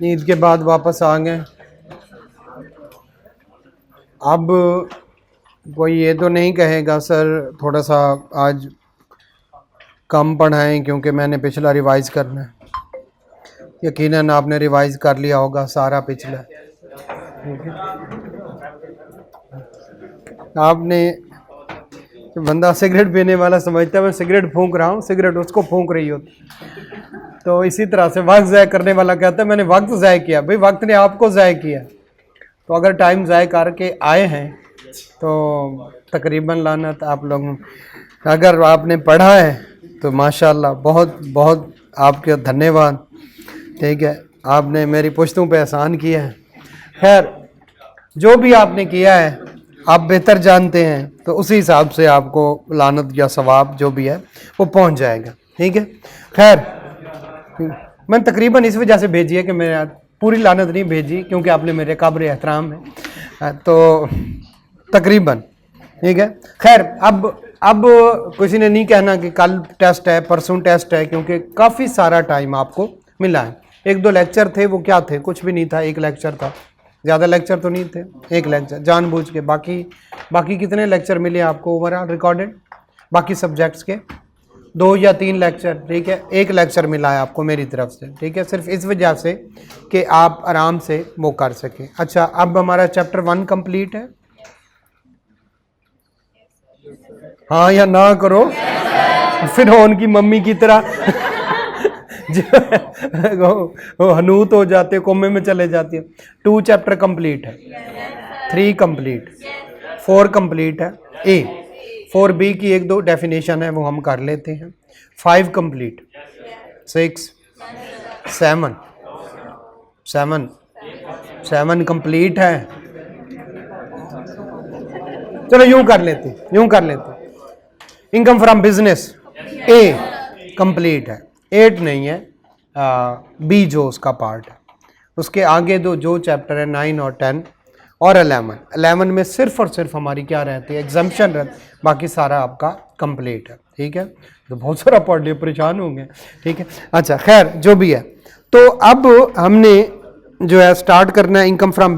ईद के बाद वापस आ गए। अब कोई ये तो नहीं कहेगा सर थोड़ा सा आज कम पढ़ाएं क्योंकि मैंने पिछला रिवाइज करना है। यकीनन आपने रिवाइज कर लिया होगा सारा पिछला। आपने बंदा सिगरेट पीने वाला समझता है मैं सिगरेट फूंक रहा हूँ, सिगरेट उसको फूंक रही होती। तो इसी तरह से वक्त ज़ाय करने वाला कहता है मैंने वक्त ज़ाय किया। भाई वक्त ने आपको ज़ाय किया। तो अगर टाइम ज़ाय करके आए हैं तो तकरीबन लानत आप लोगों, अगर आपने पढ़ा है तो माशाल्लाह बहुत बहुत आपके धन्यवाद। ठीक है, आपने मेरी पुश्तों पे एहसान किया है। खैर जो भी आपने किया है आप बेहतर जानते हैं, तो उसी हिसाब से आपको लानत या सवाब जो भी है वो पहुंच जाएगा। ठीक है, खैर मैंने तकरीबन इस वजह से भेजी है कि मैं पूरी लानत नहीं भेजी क्योंकि आपने मेरे काबिल एहतराम है, तो तकरीबन ठीक है। खैर अब किसी ने नहीं कहना कि कल टेस्ट है परसों टेस्ट है, क्योंकि काफ़ी सारा टाइम आपको मिला है। एक दो लेक्चर थे, वो क्या थे, कुछ भी नहीं था, एक लेक्चर था, ज़्यादा लेक्चर तो नहीं थे, एक लेक्चर जानबूझ के। बाकी कितने लेक्चर मिले आपको ओवरऑल रिकॉर्डेड बाकी सब्जेक्ट्स के? 2 या 3 लेक्चर। ठीक है, एक लेक्चर मिला है आपको मेरी तरफ से। ठीक है, सिर्फ इस वजह से कि आप आराम से वो कर सकें। अच्छा, अब हमारा चैप्टर 1 कंप्लीट है। हाँ या ना करो फिर उनकी मम्मी की तरह वो हनूत हो जाते, कोमे में चले जाती है। 2 चैप्टर कंप्लीट है, 3 कंप्लीट, 4 कंप्लीट है। ए 4B की 1-2 डेफिनेशन है वो हम कर लेते हैं। 5 कंप्लीट, 6 7 कंप्लीट है। चलो यूं कर लेते income from business A complete है, 8 नहीं है, बी जो उसका पार्ट है। उसके आगे जो चैप्टर है 9 और 10 और 11 में सिर्फ और सिर्फ हमारी क्या रहती है, एग्जाम्पशन रहती, बाकी सारा आपका कंप्लीट है। ठीक है, तो बहुत सारा पढ़ लिया, परेशान होंगे। ठीक है, अच्छा खैर जो भी है, तो अब हमने जो है स्टार्ट करना है इनकम फ्रॉम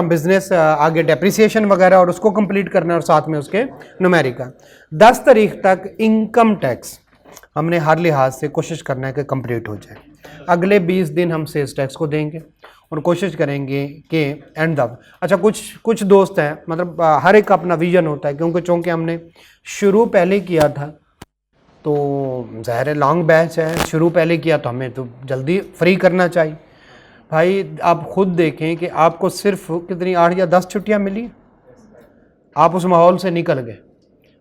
बिजनेस, आगे डेप्रिसिएशन वगैरह और उसको कंप्लीट करना है, और साथ में उसके न्यूमेरिकल। 10 तारीख तक इनकम टैक्स हमने हर लिहाज से कोशिश करना है कि कंप्लीट हो जाए। अगले 20 दिन हम सेल्स टैक्स को देंगे और कोशिश करेंगे कि एंड तक। अच्छा, कुछ दोस्त हैं, मतलब हर एक का अपना विजन होता है, क्योंकि चूँकि हमने शुरू पहले किया था तो ज़ाहिर है लॉन्ग बैच है, शुरू पहले किया तो हमें तो जल्दी फ्री करना चाहिए। भाई आप खुद देखें कि आपको सिर्फ कितनी 8 या 10 छुट्टियां मिली, आप उस माहौल से निकल गए।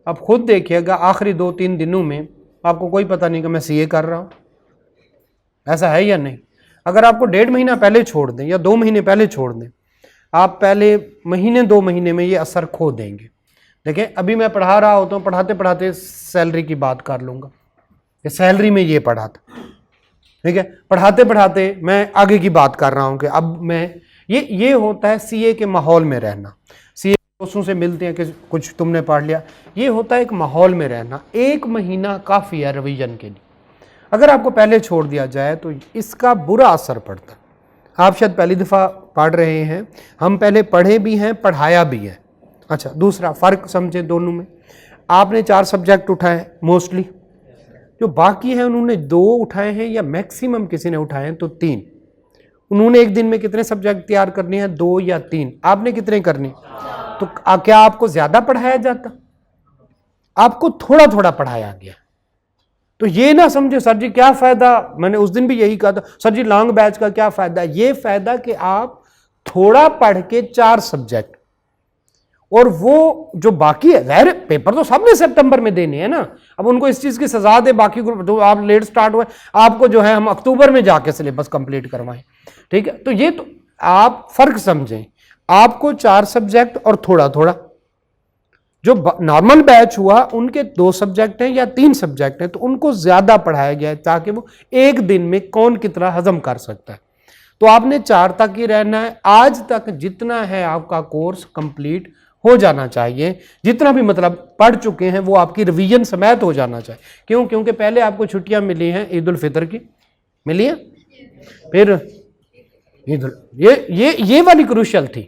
अब खुद देखिएगा आखिरी 2-3 दिनों में आपको कोई पता नहीं कि मैं सीए कर रहा हूँ, ऐसा है या नहीं। अगर आपको 1.5 महीना पहले छोड़ दें या 2 महीने पहले छोड़ दें, आप पहले महीने 2 महीने में ये असर खो देंगे। देखें, अभी मैं पढ़ा रहा होता हूँ, पढ़ाते पढ़ाते सैलरी की बात कर लूँगा कि सैलरी में ये पढ़ा था। ठीक है, पढ़ाते पढ़ाते मैं आगे की बात कर रहा हूँ कि अब मैं ये होता है सीए के माहौल में रहना। सीए दोस्तों से मिलते हैं कि कुछ तुमने पढ़ लिया, ये होता है एक माहौल में रहना। 1 महीना काफ़ी है रिवीजन के लिए। अगर आपको पहले छोड़ दिया जाए तो इसका बुरा असर पड़ता है। आप शायद पहली दफ़ा पढ़ रहे हैं, हम पहले पढ़े भी हैं, पढ़ाया भी है। अच्छा, दूसरा फ़र्क समझे दोनों में। आपने 4 सब्जेक्ट उठाए मोस्टली, जो बाकी हैं उन्होंने 2 उठाए हैं, या मैक्सिमम किसी ने उठाए हैं तो 3। उन्होंने एक दिन में कितने सब्जेक्ट तैयार करने हैं, 2 या 3। आपने कितने करने? तो क्या आपको ज़्यादा पढ़ाया जाता? आपको थोड़ा थोड़ा पढ़ाया गया। तो ये ना समझे सर जी क्या फ़ायदा, मैंने उस दिन भी यही कहा था, सर जी लॉन्ग बैच का क्या फ़ायदा। ये फ़ायदा कि आप थोड़ा पढ़ के 4 सब्जेक्ट, और वो जो बाकी है, ज़ाहिर पेपर तो सबने सितंबर में देने हैं ना। अब उनको इस चीज़ की सजा दे, बाकी ग्रुप तो आप लेट स्टार्ट हुए, आपको जो है हम अक्टूबर में जाके सिलेबस कंप्लीट करवाएं। ठीक है, तो ये तो आप फ़र्क समझें, आपको 4 सब्जेक्ट और थोड़ा थोड़ा। जो नॉर्मल बैच हुआ उनके 2 सब्जेक्ट हैं या 3 सब्जेक्ट हैं, तो उनको ज़्यादा पढ़ाया गया है ताकि वो एक दिन में कौन कितना हजम कर सकता है। तो आपने 4 तक ही रहना है। आज तक जितना है आपका कोर्स कंप्लीट हो जाना चाहिए, जितना भी मतलब पढ़ चुके हैं वो आपकी रिवीजन समेत हो जाना चाहिए। क्यों? क्योंकि पहले आपको छुट्टियां मिली हैं ईद उल फितर की, मिलिए। फिर ये वाली क्रूशियल थी,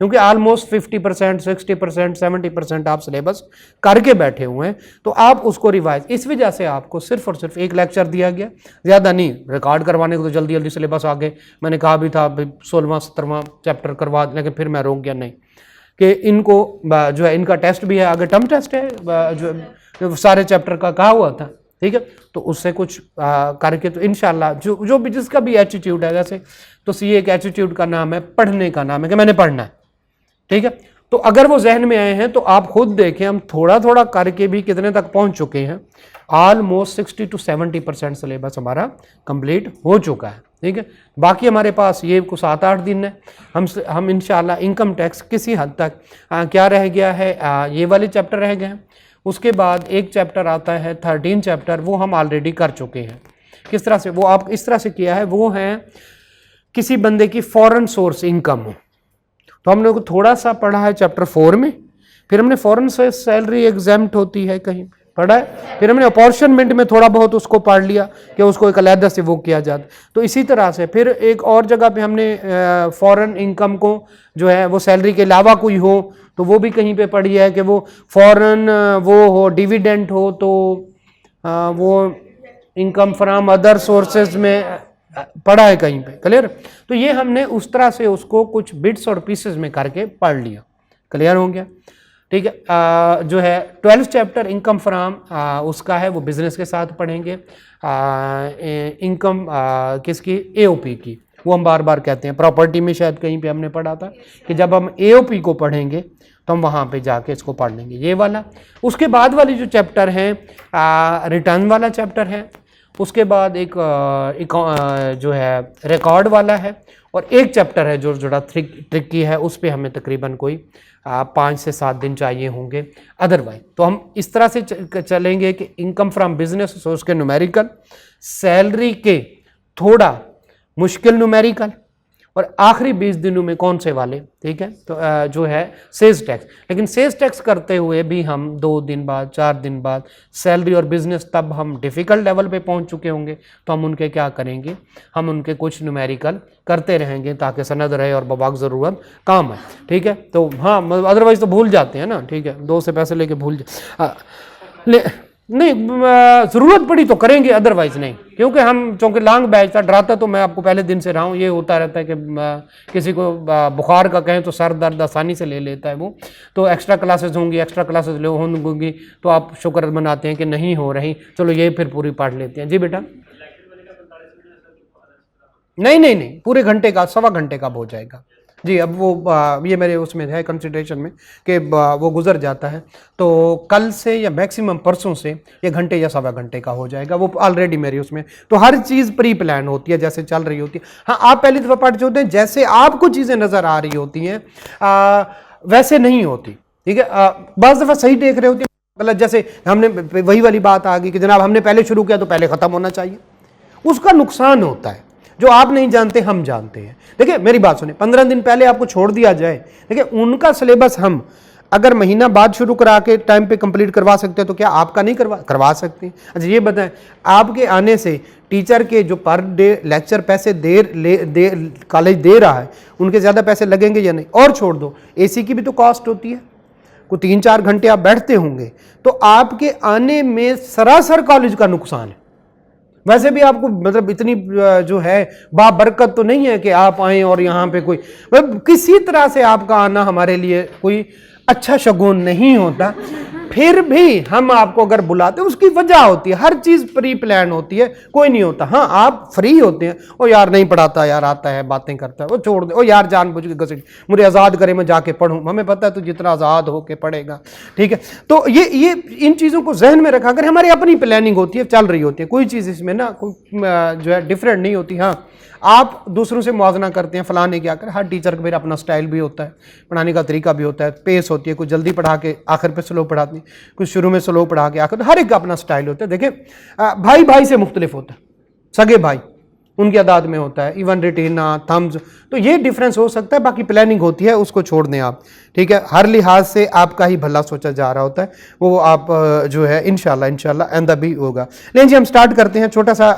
क्योंकि ऑलमोस्ट 50%, 60%, 70% आप सिलेबस करके बैठे हुए हैं, तो आप उसको रिवाइज, इस वजह से आपको सिर्फ और सिर्फ एक लेक्चर दिया गया, ज़्यादा नहीं। रिकॉर्ड करवाने को तो जल्दी जल्दी सिलेबस आ गए, मैंने कहा भी था 16वां 17वां चैप्टर करवा, लेकिन फिर मैं रोक गया नहीं कि इनको जो है इनका टेस्ट भी है, आगे टर्म टेस्ट है, जो सारे चैप्टर का कहा हुआ था, ठीक है। तो उससे कुछ करके तो इंशाल्लाह जो भी जिसका भी एटीट्यूड है, जैसे तो सीए एक एटीट्यूड का नाम है, पढ़ने का नाम है कि मैंने पढ़ना है, ठीक है। तो अगर वो जहन में आए हैं तो आप खुद देखें, हम थोड़ा थोड़ा करके भी कितने तक पहुंच चुके हैं। ऑलमोस्ट 60 to 70% सिलेबस हमारा कंप्लीट हो चुका है, ठीक है। बाकी हमारे पास ये कुछ 7-8 दिन है, हम इंशाल्लाह इनकम टैक्स किसी हद तक क्या रह गया है, ये वाले चैप्टर रह गए हैं। उसके बाद एक चैप्टर आता है 13 चैप्टर, वो हम ऑलरेडी कर चुके हैं। किस तरह से वो आप इस तरह से किया है, वो है किसी बंदे की फॉरेन सोर्स इनकम हो, तो हमने थोड़ा सा पढ़ा है चैप्टर 4 में, फिर हमने फॉरेन से सैलरी एग्जेम्प्ट होती है कहीं पढ़ा है, फिर हमने अपॉर्चुनिटी में थोड़ा बहुत उसको पढ़ लिया कि उसको एक अलहदा से वो किया जाता। तो इसी तरह से फिर एक और जगह पे हमने फॉरेन इनकम को जो है वो सैलरी के अलावा कोई हो तो वो भी कहीं पे पढ़ी है कि वो फॉरेन वो हो, डिविडेंड हो, तो वो इनकम फ्रॉम अदर सोर्सेज में पढ़ा है कहीं पे, क्लियर। तो ये हमने उस तरह से उसको कुछ बिट्स और पीसेस में करके पढ़ लिया, क्लियर हो गया, ठीक है। जो है 12th चैप्टर इनकम फ्रॉम उसका है, वो बिजनेस के साथ पढ़ेंगे। इनकम किसकी, एओपी की, वो हम बार बार कहते हैं, प्रॉपर्टी में शायद कहीं पे हमने पढ़ा था कि जब हम एओपी को पढ़ेंगे तो हम वहाँ पे जाके इसको पढ़ लेंगे, ये वाला। उसके बाद वाली जो चैप्टर है रिटर्न वाला चैप्टर है, उसके बाद एक जो है रिकॉर्ड वाला है, और एक चैप्टर है जो थोड़ा ट्रिकी है, उस पर हमें तकरीबन कोई 5 से 7 दिन चाहिए होंगे। अदरवाइज तो हम इस तरह से चलेंगे कि इनकम फ्रॉम बिजनेस, उसके न्यूमेरिकल, सैलरी के थोड़ा मुश्किल न्यूमेरिकल, और आखिरी 20 दिनों में कौन से वाले, ठीक है। तो जो है सेल्स टैक्स, लेकिन सेल्स टैक्स करते हुए भी हम 2 दिन बाद 4 दिन बाद सैलरी और बिजनेस, तब हम डिफ़िकल्ट लेवल पे पहुंच चुके होंगे, तो हम उनके क्या करेंगे, हम उनके कुछ न्यूमेरिकल करते रहेंगे ताकि सनद रहे और बबाक ज़रूरत काम है, ठीक है। तो हाँ, अदरवाइज़ तो भूल जाते हैं ना, ठीक है, 2 से पैसे लेके भूल नहीं, ज़रूरत पड़ी तो करेंगे, अदरवाइज नहीं, क्योंकि हम चूँकि लॉन्ग बैच था, डराता तो मैं आपको पहले दिन से रहा हूँ। ये होता रहता है कि किसी को बुखार का कहें तो सर दर्द आसानी से ले लेता है वो, तो एक्स्ट्रा क्लासेस होंगी, एक्स्ट्रा क्लासेस होंगी, तो आप शुक्र मनाते हैं कि नहीं हो रही, चलो ये फिर पूरी पढ़ लेते हैं। जी बेटा, नहीं, पूरे घंटे का, 1.25 घंटे का हो जाएगा जी। अब वो ये मेरे उसमें है कंसिडरेशन में कि वो गुजर जाता है, तो कल से या मैक्सिमम परसों से ये घंटे या 1.25 घंटे का हो जाएगा, वो ऑलरेडी मेरी उसमें। तो हर चीज़ प्री प्लान होती है, जैसे चल रही होती है। हाँ, आप पहली दफ़ा पढ़ चुके हैं, जैसे आपको चीज़ें नज़र आ रही होती हैं वैसे नहीं होती, ठीक है। बाज़ दफ़ा सही देख रहे होते हैं, गलत, जैसे हमने वही वाली बात आ गई कि जनाब हमने पहले शुरू किया तो पहले ख़त्म होना चाहिए, उसका नुकसान होता है। जो आप नहीं जानते हम जानते हैं। देखिए मेरी बात सुनिए, 15 दिन पहले आपको छोड़ दिया जाए, देखिए उनका सिलेबस हम अगर महीना बाद शुरू करा के टाइम पे कंप्लीट करवा सकते हैं, तो क्या आपका नहीं करवा सकते? अच्छा ये बताएं, आपके आने से टीचर के जो पर डे लेक्चर पैसे कॉलेज दे रहा है, उनके ज़्यादा पैसे लगेंगे या नहीं? और छोड़ दो, एसी की भी तो कॉस्ट होती है, को 3-4 घंटे आप बैठते होंगे, तो आपके आने में सरासर कॉलेज का नुकसान है। वैसे भी आपको मतलब इतनी जो है बाबरकत तो नहीं है कि आप आए और यहाँ पे कोई मतलब किसी तरह से आपका आना हमारे लिए कोई अच्छा शगुन नहीं होता। फिर भी हम आपको अगर बुलाते हैं उसकी वजह होती है, हर चीज़ प्री प्लान होती है, कोई नहीं होता। हाँ आप फ्री होते हैं, ओ यार नहीं पढ़ाता यार, आता है बातें करता है, वो छोड़ दे, ओ यार जानबूझ के घसीट, मुझे आज़ाद करे मैं जाके पढ़ूँ, हमें पता है तू जितना आज़ाद होके पढ़ेगा, ठीक है। तो ये इन चीज़ों को जहन में रखा कर, हमारी अपनी प्लानिंग होती है, चल रही होती है, कोई चीज़ इसमें ना कोई जो है डिफरेंट नहीं होती। हाँ आप दूसरों से मुआवजना करते हैं, फलाने क्या कर, हर टीचर का फिर अपना स्टाइल भी होता है, पढ़ाने का तरीका भी होता है, पेस होती है, कुछ जल्दी पढ़ा के आखिर पे स्लो पढ़ाते हैं, कुछ शुरू में स्लो पढ़ा के आखिर, हर एक का अपना स्टाइल होता है। देखें भाई भाई से मुख्तलिफ होता है, सगे भाई उनकी आदाद में होता है, इवन रिटेना, थम्स, तो ये डिफरेंस हो सकता है, बाकी प्लानिंग होती है, उसको छोड़ दें आप, ठीक है। हर लिहाज से आपका ही भला सोचा जा रहा होता है, वो आप जो है इंशाल्लाह आइंदा भी होगा। लेकिन जी हम स्टार्ट करते हैं छोटा सा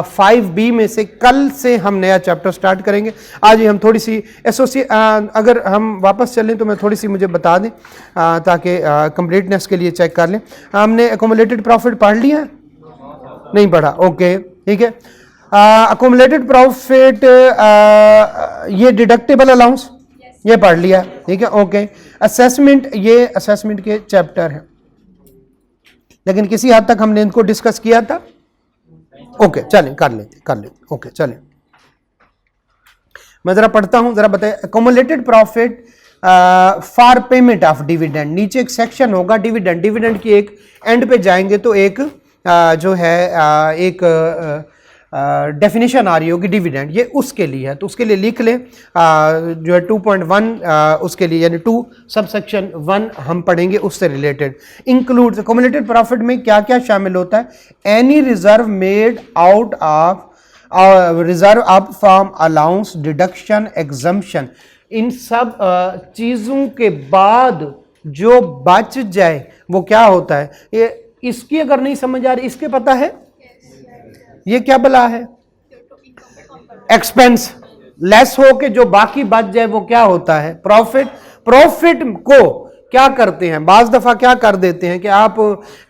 5B में से। कल से हम नया चैप्टर स्टार्ट करेंगे। आज ही हम थोड़ी सी अगर हम वापस चलें तो मैं थोड़ी सी मुझे बता दें ताकि कंप्लीटनेस के लिए चेक कर लें। हमने एक्यूमुलेटेड प्रॉफिट पढ़ लिया है? नहीं पढ़ा, ओके ठीक है। अकोमुलेटेड प्रॉफिट, ये डिडक्टेबल अलाउंस ये पढ़ लिया, ठीक है, ओके। असेसमेंट, ये असेसमेंट के चैप्टर है, लेकिन किसी हद तक हमने इनको डिस्कस किया था, ओके चलें कर लेते, ओके चलें। मैं जरा पढ़ता हूं, जरा बताइए। Accumulated profit for payment of dividend, नीचे एक सेक्शन होगा डिविडेंड की एक एंड पे जाएंगे तो एक जो है एक डेफिनेशन आ रही होगी डिविडेंड, ये उसके लिए है, तो उसके लिए लिख लें जो है 2.1 उसके लिए, यानी 2 सबसेक्शन 1 हम पढ़ेंगे उससे रिलेटेड। इंक्लूड्स, अकोमुलेटेड प्रॉफिट में क्या क्या शामिल होता है? Any reserve made out of reserve up from allowance, deduction, exemption, इन सब चीज़ों के बाद जो बच जाए वो क्या होता है? ये इसकी अगर नहीं समझ आ रही, इसके पता है ये क्या बला है? एक्सपेंस लेस हो के जो बाकी बच जाए वो क्या होता है? प्रॉफिट। प्रॉफिट को क्या करते हैं, बाज दफा क्या कर देते हैं कि आप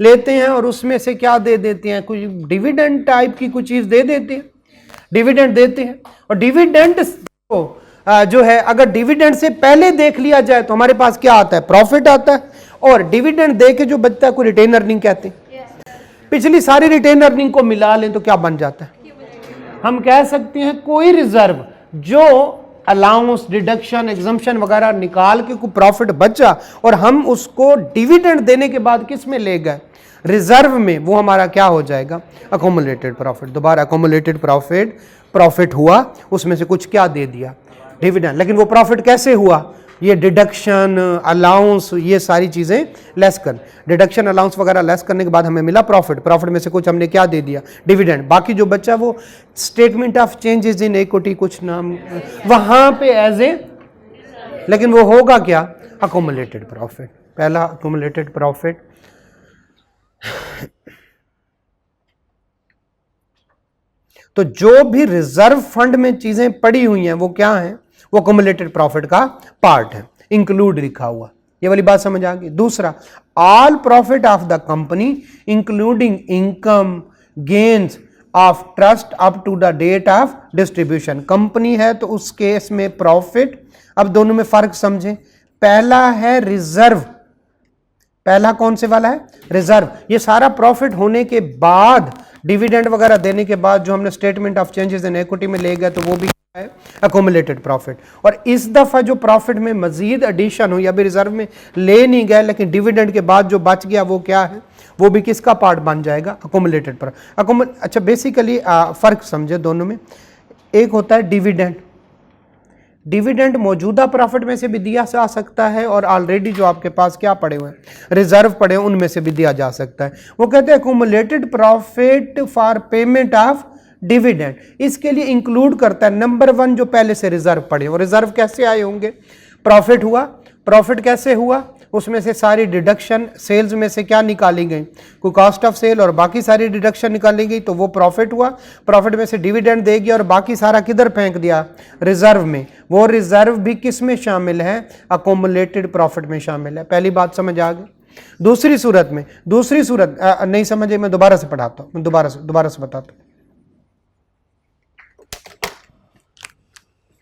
लेते हैं और उसमें से क्या दे देते हैं, कुछ डिविडेंड टाइप की कुछ चीज दे देते हैं, डिविडेंड देते हैं। और डिविडेंड को जो है अगर डिविडेंड से पहले देख लिया जाए तो हमारे पास क्या आता है? प्रॉफिट आता है। और डिविडेंड दे के जो बचता है को रिटेन अर्निंग कहते हैं। पिछली सारी रिटेन अर्निंग को मिला लें तो क्या बन जाता है? हम कह सकते हैं कोई रिजर्व जो अलाउंस, डिडक्शन, एग्जम्पशन वगैरह निकाल के कोई प्रॉफिट बचा और हम उसको डिविडेंड देने के बाद किस में ले गए? रिजर्व में, वो हमारा क्या हो जाएगा? Accumulated profit. दोबारा अकोमुलेटेड प्रॉफिट हुआ, उसमें से कुछ क्या दे दिया? डिविडेंड। लेकिन वो प्रॉफिट कैसे हुआ? ये डिडक्शन, अलाउंस, ये सारी चीजें लेस कर, डिडक्शन, अलाउंस वगैरह लेस करने के बाद हमें मिला प्रॉफिट। प्रॉफिट में से कुछ हमने क्या दे दिया? डिविडेंड। बाकी जो बचा वो statement of changes in equity कुछ नाम वहां पे एज ए, लेकिन वो होगा क्या? Accumulated profit. पहला अकोमुलेटेड प्रॉफिट। तो जो भी रिजर्व फंड में चीजें पड़ी हुई हैं वो क्या हैं? वो अकोमुलेटेड प्रॉफिट का पार्ट है, इंक्लूड लिखा हुआ। ये वाली बात समझ आ गई। दूसरा, all profit of the company including income, gains of trust up to the date of distribution. Company है तो उस केस में प्रॉफिट। अब दोनों में फर्क समझें। पहला है रिजर्व, पहला कौन से वाला है? रिजर्व। ये सारा प्रॉफिट होने के बाद, डिविडेंड वगैरह देने के बाद जो हमने statement of changes in equity में ले गए तो वो भी है अकोमुलेटेड प्रॉफिट। और इस दफा जो प्रॉफिट में मजीद एडिशन हुई, अभी रिजर्व में ले नहीं गए लेकिन डिविडेंड के बाद जो बच गया वो क्या है? वो भी किसका पार्ट बन जाएगा? Accumulated profit. अच्छा, बेसिकली फर्क समझे दोनों में। एक होता है डिविडेंड। डिविडेंड मौजूदा प्रॉफिट में से भी दिया जा सकता है और ऑलरेडी जो आपके पास क्या पड़े हुए हैं, रिजर्व पड़े हुए, उनमें से भी दिया जा सकता है। वो कहते हैं accumulated profit for payment of dividend. इसके लिए इंक्लूड करता है नंबर 1 जो पहले से रिजर्व पड़े। और रिजर्व कैसे आए होंगे? प्रॉफिट हुआ, प्रॉफिट कैसे हुआ? उसमें से सारी डिडक्शन, सेल्स में से क्या निकाली गई? कोई कॉस्ट ऑफ सेल और बाकी सारी डिडक्शन निकाली गई तो वो प्रॉफिट हुआ। प्रॉफिट में से डिविडेंड देगी और बाकी सारा किधर फेंक दिया? रिजर्व में। वो रिजर्व भी किस में शामिल है? अकोमुलेटेड प्रॉफिट में शामिल है। पहली बात समझ आ गई। दूसरी सूरत में, दूसरी सूरत नहीं समझे, मैं दोबारा से पढ़ाता हूँ, मैं दोबारा से बताता हूँ।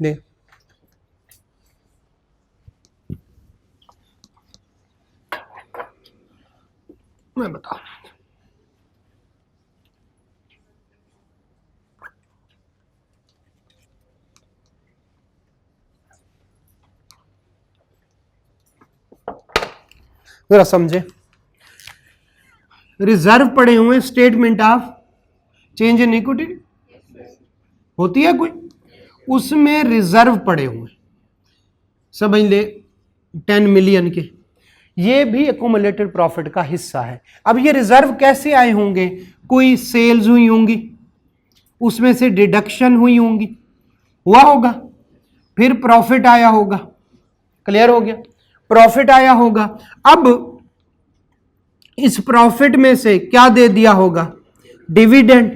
नहीं, मैं बता, जरा समझे। रिजर्व पड़े हुए, statement of change in equity होती है कोई, उसमें रिजर्व पड़े हुए, समझ ले 10 मिलियन के, ये भी अकोमुलेटेड प्रॉफिट का हिस्सा है। अब ये रिजर्व कैसे आए होंगे? कोई सेल्स हुई होंगी, उसमें से डिडक्शन हुई होंगी, हुआ होगा, फिर प्रॉफिट आया होगा। क्लियर हो गया? प्रॉफिट आया होगा। अब इस प्रॉफिट में से क्या दे दिया होगा? डिविडेंड।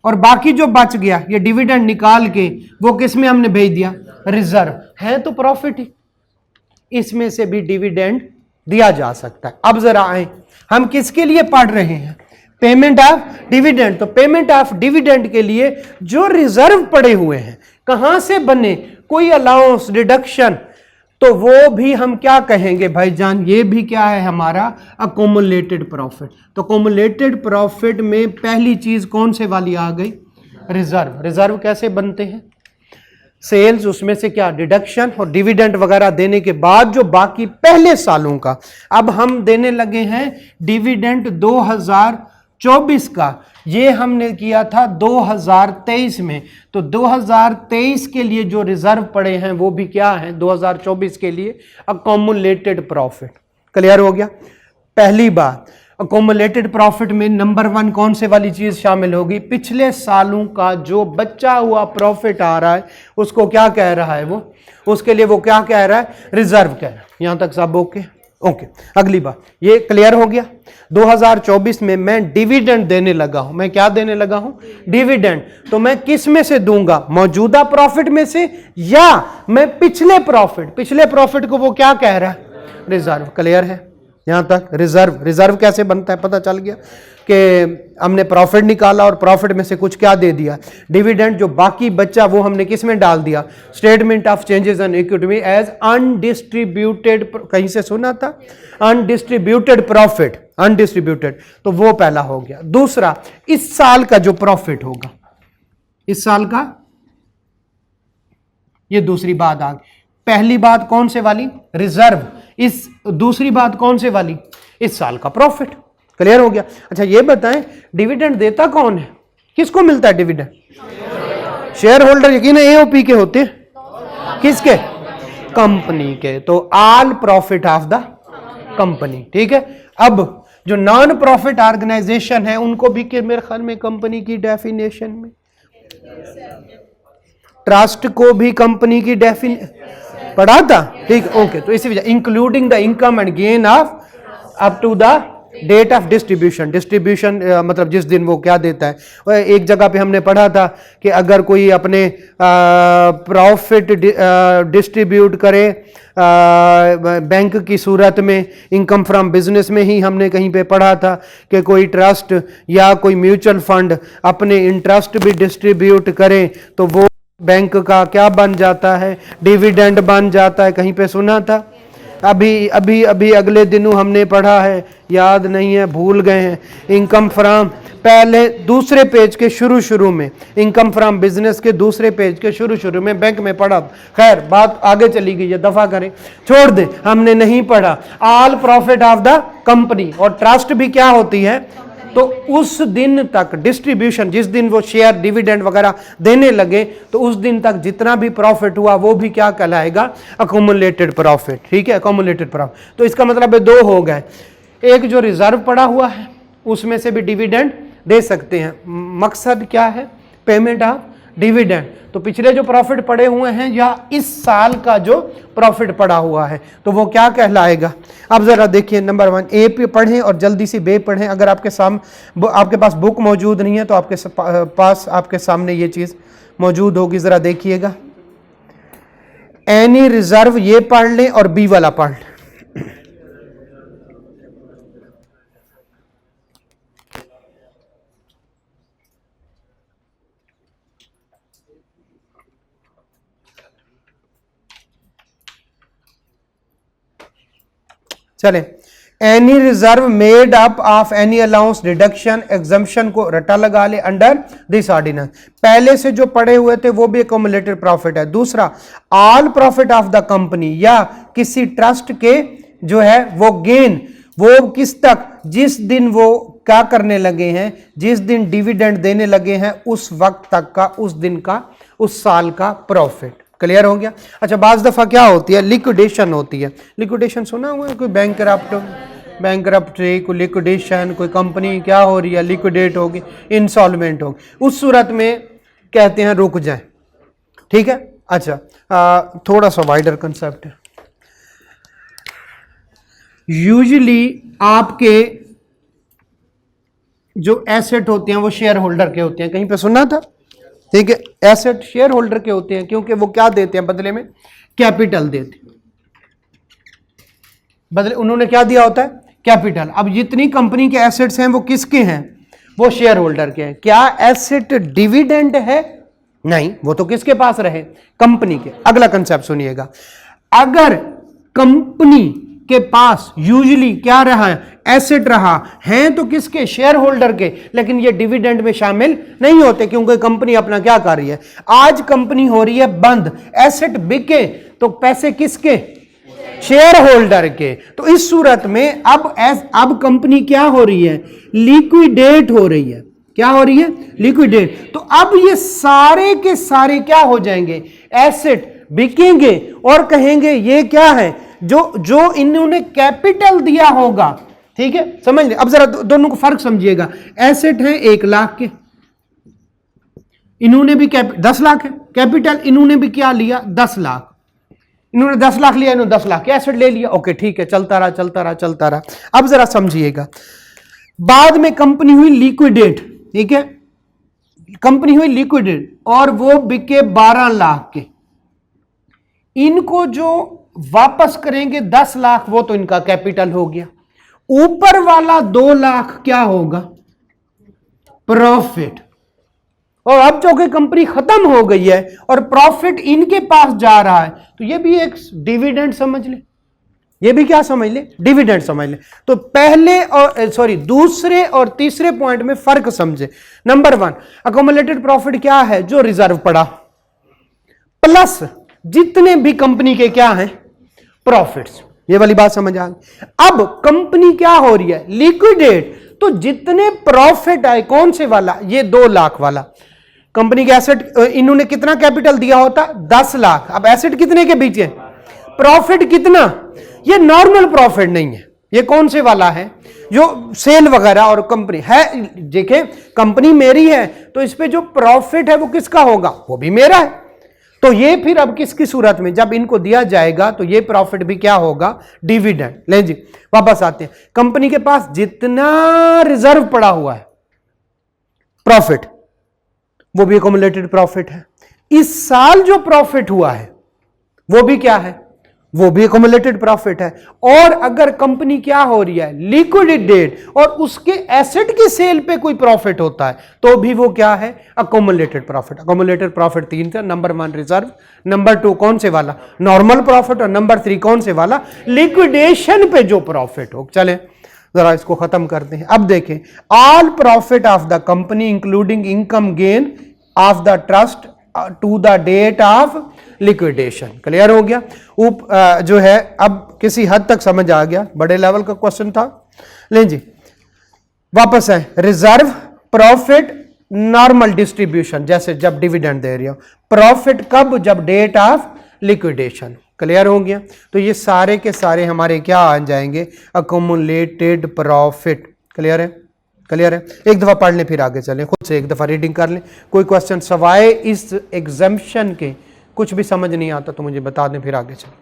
और बाकी जो बच गया ये डिविडेंड निकाल के वो किस में हमने भेज दिया? रिजर्व। है तो प्रॉफिट ही, इसमें से भी डिविडेंड दिया जा सकता है। अब जरा आए, हम किसके लिए पढ़ रहे हैं? Payment of dividend. तो पेमेंट ऑफ डिविडेंड के लिए जो रिजर्व पड़े हुए हैं कहां से बने? कोई अलाउंस, डिडक्शन, तो वो भी हम क्या कहेंगे भाईजान? ये भी क्या है हमारा? Accumulated profit. तो अकोमुलेटेड प्रॉफिट में पहली चीज कौन से वाली आ गई? रिजर्व। रिजर्व कैसे बनते हैं? सेल्स, उसमें से क्या? डिडक्शन और डिविडेंड वगैरह देने के बाद जो बाकी पहले सालों का। अब हम देने लगे हैं डिविडेंड 2024 का, ये हमने किया था 2023 में। तो 2023 के लिए जो रिजर्व पड़े हैं वो भी क्या है? 2024 के लिए अकोमुलेटेड प्रॉफिट। क्लियर हो गया? पहली बात, अकोमुलेटेड प्रॉफिट में नंबर 1 कौन से वाली चीज शामिल होगी? पिछले सालों का जो बचा हुआ प्रॉफिट आ रहा है उसको क्या कह रहा है वो? उसके लिए वो क्या कह रहा है? रिजर्व कह रहा है। यहां तक सब ओके? ओके। अगली बात, ये क्लियर हो गया? 2024 में मैं डिविडेंड देने लगा हूं। मैं क्या देने लगा हूं? डिविडेंड। तो मैं किस में से दूंगा? मौजूदा प्रॉफिट में से, या मैं पिछले प्रॉफिट को वो क्या कह रहा है? रिजर्व। क्लियर है यहां तक? रिजर्व। रिजर्व कैसे बनता है? पता चल गया कि हमने प्रॉफिट निकाला और प्रॉफिट में से कुछ क्या दे दिया? डिविडेंड। जो बाकी बचा वो हमने किस में डाल दिया? Statement of changes in equity में एज अनडिस्ट्रीब्यूटेड। कहीं से सुना था? Undistributed profit, undistributed. तो वो पहला हो गया। दूसरा, इस साल का जो प्रॉफिट होगा, इस साल का, ये दूसरी बात आ गई। पहली बात कौन से वाली? रिजर्व। इस दूसरी बात कौन से वाली? इस साल का प्रॉफिट। क्लियर हो गया? अच्छा ये बताएं, डिविडेंड देता कौन है? किसको मिलता है डिविडेंड? Share holder. यकीन है एओपी के होते हैं। किसके? कंपनी के। तो all profit of the company. ठीक है। अब जो नॉन प्रॉफिट ऑर्गेनाइजेशन है उनको भी के मेरे ख्याल में कंपनी की डेफिनेशन में, ट्रस्ट को भी कंपनी की डेफिनेशन पढ़ा था। ठीक, ओके। तो इसी वजह including the income and gain of up to the date of distribution. Distribution मतलब जिस दिन वो क्या देता है। एक जगह पे हमने पढ़ा था कि अगर कोई अपने प्रॉफिट डिस्ट्रीब्यूट करे बैंक की सूरत में, इनकम फ्रॉम बिजनेस में ही हमने कहीं पे पढ़ा था कि कोई ट्रस्ट या कोई म्यूचुअल फंड अपने इंटरेस्ट भी डिस्ट्रीब्यूट करे तो वो बैंक का क्या बन जाता है? डिविडेंड बन जाता है। कहीं पे सुना था? अभी अगले दिनों हमने पढ़ा है, याद नहीं है, भूल गए हैं। इनकम फ्रॉम, पहले दूसरे पेज के शुरू में, इनकम फ्रॉम बिजनेस के दूसरे पेज के शुरू में बैंक में पढ़ा। खैर बात आगे चली गई है, दफा करें, छोड़ दे, हमने नहीं पढ़ा। All profit of the company. और ट्रस्ट भी क्या होती है? तो उस दिन तक डिस्ट्रीब्यूशन, जिस दिन वो शेयर डिविडेंड वगैरह देने लगे तो उस दिन तक जितना भी प्रॉफिट हुआ वो भी क्या कहलाएगा? Accumulated profit. ठीक है, अकोमुलेटेड प्रॉफिट। तो इसका मतलब है 2 हो गए। एक जो रिजर्व पड़ा हुआ है उसमें से भी डिविडेंड दे सकते हैं। मकसद क्या है? Payment of dividend. तो पिछले जो प्रॉफिट पड़े हुए हैं या इस साल का जो प्रॉफिट पड़ा हुआ है तो वो क्या कहलाएगा? अब जरा देखिए, नंबर 1 ए पे पढ़ें और जल्दी से बे पढ़ें। अगर आपके पास बुक मौजूद नहीं है तो आपके पास आपके सामने ये चीज मौजूद होगी, जरा देखिएगा। एनी रिजर्व ये पढ़ लें और बी वाला पढ़ लें। चले, any reserve made up of any allowance, deduction, exemption को रटा लगा ले अंडर दिस ऑर्डिनेंस। पहले से जो पड़े हुए थे वो भी अकोमुलेटेड प्रॉफिट है। दूसरा, all profit of the company या किसी ट्रस्ट के जो है वो गेन, वो किस तक? जिस दिन वो क्या करने लगे हैं, जिस दिन डिविडेंड देने लगे हैं उस वक्त तक का, उस दिन का, उस साल का प्रॉफिट। क्लियर हो गया? अच्छा, बाज दफा क्या होती है? लिक्विडेशन होती है। लिक्विडेशन सुना हुआ है कोई? बैंकरप्ट, बैंकरप्सी, कोई लिक्विडेशन, कोई कंपनी क्या हो रही है, लिक्विडेट होगी, इंसॉल्वेंट होगी, उस सूरत में कहते हैं रुक जाए। ठीक है। अच्छा, थोड़ा सा वाइडर कंसेप्ट है। यूजुअली आपके जो एसेट होते हैं वो शेयर होल्डर के होते हैं, कहीं पे सुना था? ठीक है, एसेट शेयर होल्डर के होते हैं क्योंकि वो क्या देते हैं बदले में? कैपिटल देते हैं। बदले उन्होंने क्या दिया होता है? कैपिटल। अब जितनी कंपनी के एसेट्स हैं वो किसके हैं? वो शेयर होल्डर के हैं। क्या एसेट डिविडेंड है? नहीं, वो तो किसके पास रहे? कंपनी के। अगला कंसेप्ट सुनिएगा, अगर कंपनी के पास यूजुअली क्या रहा है? एसेट रहा है तो किसके? शेयर होल्डर के, लेकिन ये डिविडेंड में शामिल नहीं होते क्योंकि कंपनी अपना क्या कर रही है? आज कंपनी हो रही है बंद, एसेट बिके तो पैसे किसके? शेयर होल्डर के। तो इस सूरत में अब कंपनी क्या हो रही है? लिक्विडेट हो रही है। क्या हो रही है? लिक्विडेट। तो अब ये सारे के सारे क्या हो जाएंगे? एसेट बिकेंगे और कहेंगे ये क्या है? जो इन्होंने कैपिटल दिया होगा। ठीक है, समझ ले। अब जरा दोनों को फर्क समझिएगा। एसेट है 1 लाख के, इन्होंने भी 10 लाख है कैपिटल, इन्होंने भी क्या लिया? 10 लाख। इन्होंने 10 लाख लिया, इन्होंने 10 लाख के एसेट ले लिया। ओके, ठीक है, चलता रहा चलता रहा चलता रहा। अब जरा समझिएगा, बाद में कंपनी हुई लिक्विडेट। ठीक है, कंपनी हुई लिक्विडेट और वो बिके 12 लाख के। इनको जो वापस करेंगे 10 लाख, वो तो इनका कैपिटल हो गया। ऊपर वाला 2 लाख क्या होगा? प्रॉफिट। और अब चूंकि कंपनी खत्म हो गई है और प्रॉफिट इनके पास जा रहा है, तो ये भी एक डिविडेंड समझ ले। ये भी क्या समझ ले? डिविडेंड समझ ले। तो पहले और दूसरे और तीसरे पॉइंट में फर्क समझे। नंबर 1, अकोमुलेटेड प्रॉफिट क्या है? जो रिजर्व पड़ा प्लस जितने भी कंपनी के क्या हैं? प्रॉफिट्स। ये वाली बात समझ आ गई। अब कंपनी क्या हो रही है? लिक्विडेट। तो जितने प्रॉफिट आए, कौन से वाला? ये 2 लाख वाला। कंपनी के एसेट, इन्होंने कितना कैपिटल दिया होता? 10 लाख। अब एसेट कितने के बीच है? प्रॉफिट कितना? ये नॉर्मल प्रॉफिट नहीं है, ये कौन से वाला है? जो सेल वगैरह और कंपनी है। देखें, कंपनी मेरी है तो इस पे जो प्रॉफिट है वो किसका होगा? वो भी मेरा है। तो ये फिर अब किसकी सूरत में? जब इनको दिया जाएगा तो ये प्रॉफिट भी क्या होगा? डिविडेंड। लें जी, वापस आते हैं। कंपनी के पास जितना रिजर्व पड़ा हुआ है प्रॉफिट, वो भी अकोमुलेटेड प्रॉफिट है। इस साल जो प्रॉफिट हुआ है वो भी क्या है? वो भी अकोमुलेटेड प्रॉफिट है। और अगर कंपनी क्या हो रही है? लिक्विडेट, और उसके एसेट की सेल पे कोई प्रॉफिट होता है तो भी वो क्या है? Accumulated profit. अकोमुलेटेड प्रॉफिट 3 था। नंबर 1 रिजर्व, नंबर 2 कौन से वाला? नॉर्मल प्रॉफिट, और नंबर 3 कौन से वाला? लिक्विडेशन पे जो प्रॉफिट हो। चले जरा इसको खत्म करते हैं। अब देखें, all profit of the company including income gain of the trust to the date of liquidation. Clear हो गया? जो है अब किसी हद तक समझ आ गया, बड़े लेवल का क्वेश्चन था। लें जी, वापस है। रिजर्व, प्रॉफिट, नॉर्मल डिस्ट्रीब्यूशन, जैसे जब डिविडेंड दे रही हो। प्रॉफिट कब? जब डेट ऑफ लिक्विडेशन। क्लियर हो गया? तो ये सारे के सारे हमारे क्या आ जाएंगे? Accumulated profit. क्लियर है? क्लियर है? एक दफा पढ़ लें फिर आगे चलें, खुद से एक दफा रीडिंग कर लें। कोई क्वेश्चन सवाए इस एग्जाम्पशन के कुछ भी समझ नहीं आता तो मुझे बता दें, फिर आगे चलें।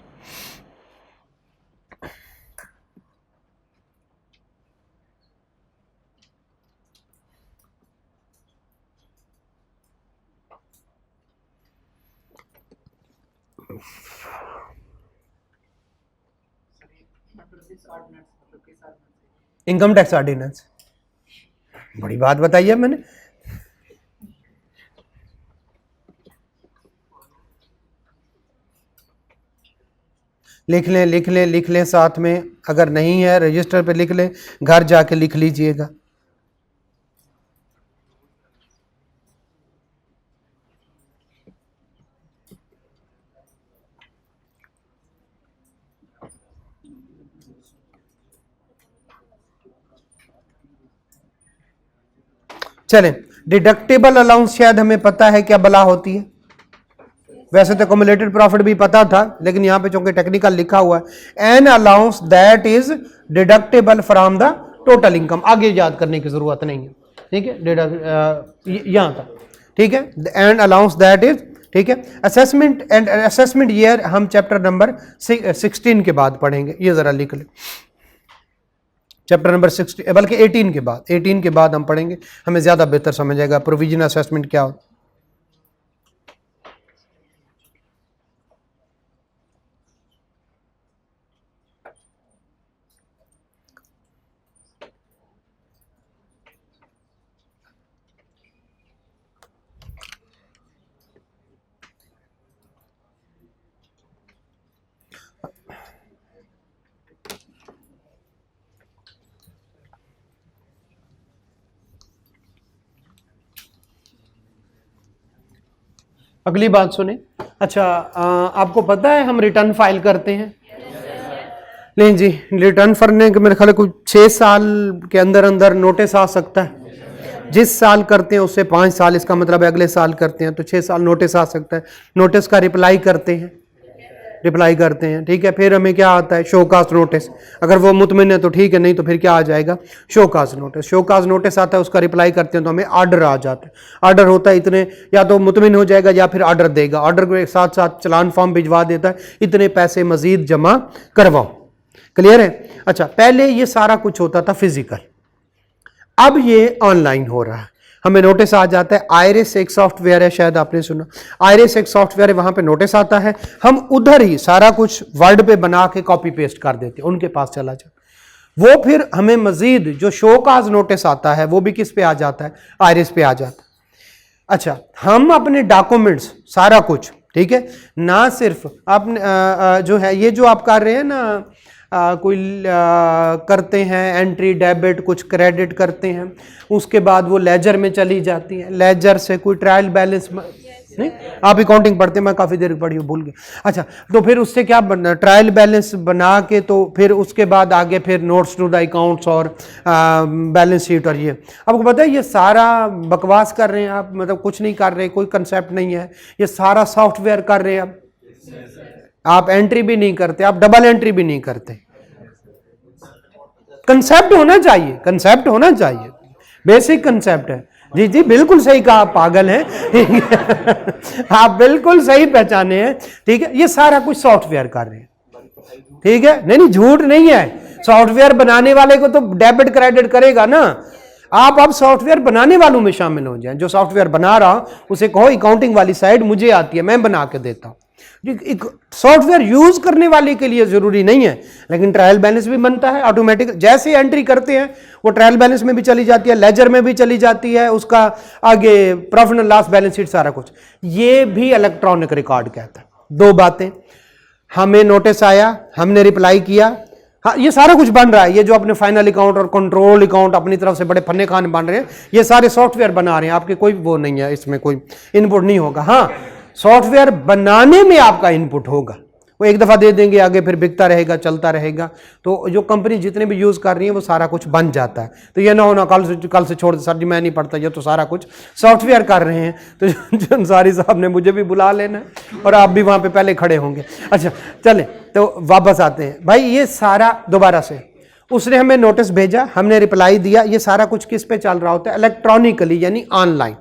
इनकम टैक्स ऑर्डिनेंस, बड़ी बात बताई है मैंने। लिख लें लिख लें लिख लें, साथ में अगर नहीं है रजिस्टर पे लिख लें, घर जाके लिख लीजिएगा। चलें, डिडक्टेबल अलाउंस शायद हमें पता है क्या बला होती है। वैसे तो कम्युलेटेड प्रॉफिट भी पता था, लेकिन यहाँ पे चूंकि टेक्निकल लिखा हुआ है, an allowance that is deductible from the total income, आगे याद करने की जरूरत नहीं है, ठीक है, यहाँ था, ठीक है, एंड अलाउंस दैट इज, ठीक है। असेसमेंट एंड असेसमेंट ईयर हम चैप्टर नंबर 16 के बाद पढ़ेंगे, ये जरा लिख ले, चैप्टर नंबर 16 बल्कि 18 के बाद हम पढ़ेंगे, हमें ज्यादा बेहतर समझ आएगा प्रोविजन असेसमेंट क्या होता। अगली बात सुने, अच्छा आपको पता है हम रिटर्न फाइल करते हैं? नहीं जी, रिटर्न भरने के मेरे ख्याल कुछ 6 साल के अंदर अंदर नोटिस आ सकता है। जिस साल करते हैं उससे 5 साल, इसका मतलब है अगले साल करते हैं तो 6 साल नोटिस आ सकता है। नोटिस का रिप्लाई करते हैं, ठीक है। फिर हमें क्या आता है? Show cause notice. अगर वो मुतमिन है तो ठीक है, नहीं तो फिर क्या आ जाएगा? Show cause notice. Show cause notice आता है, उसका रिप्लाई करते हैं तो हमें ऑर्डर आ जाता है। ऑर्डर होता है इतने, या तो मुतमिन हो जाएगा या फिर ऑर्डर देगा। ऑर्डर के साथ साथ चलान फॉर्म भिजवा देता है, इतने पैसे मजीद जमा करवाओ। क्लियर है? अच्छा, पहले ये सारा कुछ होता था फिजिकल, अब ये ऑनलाइन हो रहा है। हमें नोटिस आ जाता है, आयरिस एक सॉफ्टवेयर है, शायद आपने सुना, आयरिस एक सॉफ्टवेयर है, वहां पे नोटिस आता है, हम उधर ही सारा कुछ वर्ड पे बना के कॉपी पेस्ट कर देते हैं, उनके पास चला जाए। वो फिर हमें मजीद जो शो काज नोटिस आता है वो भी किस पे आ जाता है? आयरिस पे आ जाता है। अच्छा, हम अपने डॉक्यूमेंट्स सारा कुछ, ठीक है, ना सिर्फ अपने जो है ये जो आप कर रहे हैं ना, कोई करते हैं एंट्री डेबिट, कुछ क्रेडिट करते हैं, उसके बाद वो लेजर में चली जाती है। लेजर से कोई ट्रायल बैलेंस नहीं, आप अकाउंटिंग पढ़ते हैं, मैं काफ़ी देर पढ़ी भूल गया। अच्छा, तो फिर उससे क्या बनना? ट्रायल बैलेंस बना के, तो फिर उसके बाद आगे फिर नोट्स टू द अकाउंट्स और बैलेंस शीट। और ये आपको पता है ये सारा बकवास कर रहे हैं आप, मतलब कुछ नहीं कर रहे, कोई कंसेप्ट नहीं है, ये सारा सॉफ्टवेयर कर रहे हैं आप एंट्री भी नहीं करते, आप डबल एंट्री भी नहीं करते। कंसेप्ट होना चाहिए, कंसेप्ट होना चाहिए, बेसिक कंसेप्ट है। जी जी, बिल्कुल सही कहा, आप पागल हैं। आप बिल्कुल सही पहचाने हैं, ठीक है। ये सारा कुछ सॉफ्टवेयर कर रहे हैं, ठीक है। नहीं नहीं, झूठ नहीं है। सॉफ्टवेयर बनाने वाले को तो डेबिट क्रेडिट करेगा ना। आप अब सॉफ्टवेयर बनाने वालों में शामिल हो जाएं। जो सॉफ्टवेयर बना रहा उसे कहो अकाउंटिंग वाली साइड मुझे आती है, मैं बना के देता हूं। सॉफ्टवेयर यूज करने वाले के लिए जरूरी नहीं है, लेकिन ट्रायल बैलेंस भी बनता है ऑटोमेटिक। जैसे एंट्री करते हैं वो ट्रायल बैलेंस में भी चली जाती है, लेजर में भी चली जाती है, उसका आगे profit and loss balance sheet सारा कुछ, ये भी इलेक्ट्रॉनिक रिकॉर्ड कहता है। दो बातें, हमें नोटिस आया, हमने रिप्लाई किया, हाँ ये सारा कुछ बन रहा है। ये जो अपने फाइनल अकाउंट और कंट्रोल अकाउंट अपनी तरफ से बड़े फन्ने खान बन रहे हैं, ये सारे सॉफ्टवेयर बना रहे हैं, आपके कोई वो नहीं है, इसमें कोई इनपुट नहीं होगा। हाँ, सॉफ्टवेयर बनाने में आपका इनपुट होगा, वो एक दफ़ा दे देंगे, आगे फिर बिकता रहेगा, चलता रहेगा। तो जो कंपनी जितने भी यूज़ कर रही है वो सारा कुछ बन जाता है। तो ये ना होना कल से छोड़ दे सर जी मैं नहीं पढ़ता, ये तो सारा कुछ सॉफ्टवेयर कर रहे हैं। तो अंसारी साहब ने मुझे भी बुला लेना है और आप भी वहाँ पे पहले खड़े होंगे। अच्छा चले, तो वापस आते हैं भाई। ये सारा दोबारा से उसने हमें नोटिस भेजा, हमने रिप्लाई दिया, ये सारा कुछ किस पे चल रहा होता है? इलेक्ट्रॉनिकली, यानी ऑनलाइन।